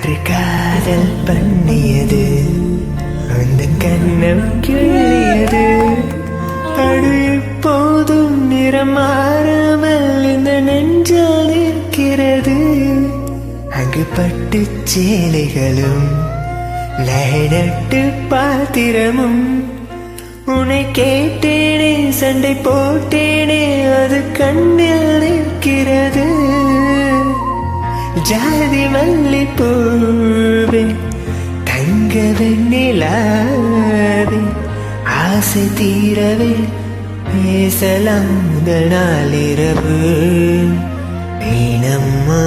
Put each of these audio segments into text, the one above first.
காற்று காதல் பண்ணியது, அந்த கண்ணம் கிள்ளியது. அடு இப்போதும் நிறம் மாறாமல் இந்த நெஞ்சால் இருக்கிறது. அங்கு பட்டு சேலைகளும் லயனட்டு பாத்திரமும். உன்னை கேட்டேனே, சண்டை போட்டேனே, அது கண்ணில் நிற்கிறது. ஜாதி மல்லிப்பூவே, தங்க வெண்ணிலாவே, ஆசை தீரவே பேசலாம் முதல் நாளிரவு. வீணம்மா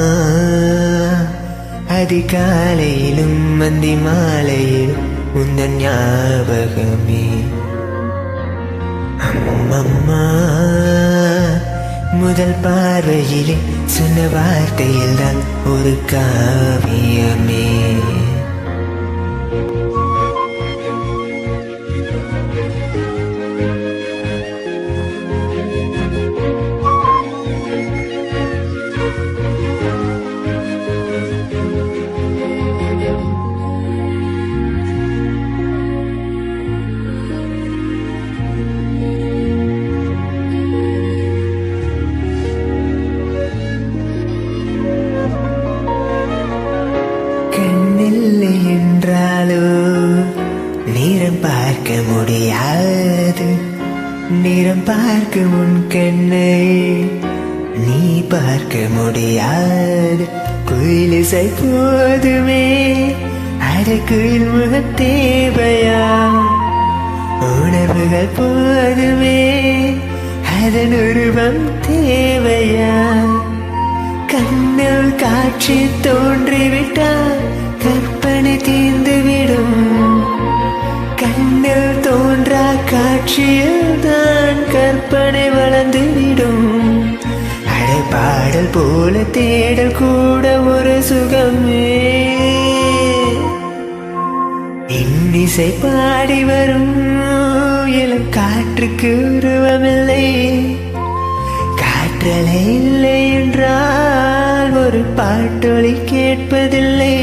அதிகாலையிலும் மந்தி மாலையிலும் உந்தன் ஞாபகமே. அம்மம்மா முதல் பார்வையிலே சொன்ன வார்த்தையில் தான் ஒரு காவியமே. கண்ணில்லை என்றாலோ நேரம் பார்க்க முடியாது. நேரம் பார்க்க உன் கண்ணை நீ பார்க்க முடியாது. குயிலிசை போதுமே, அட குயில் முகம் தேவையா? உணர்வுகள் போதுமே, அதன் உருவம் தேவையா? கண்ணில் காட்சி தோன்றிவிட்டால் கற்பனை தீர்ந்துவிடும். கண்ணில் தோன்றா காட்சியில் தான் கற்பனை வளர்ந்துவிடும். அடைப்பாடல் போல தேடல் கூட ஒரு சுகமே. இன்னிசை பாடி வரும் இளம் காற்றுக்கு உருவமில்லை. காற்றலை இல்லை என்றால் ஒரு பாட்டொலி கேட்பதில்லை.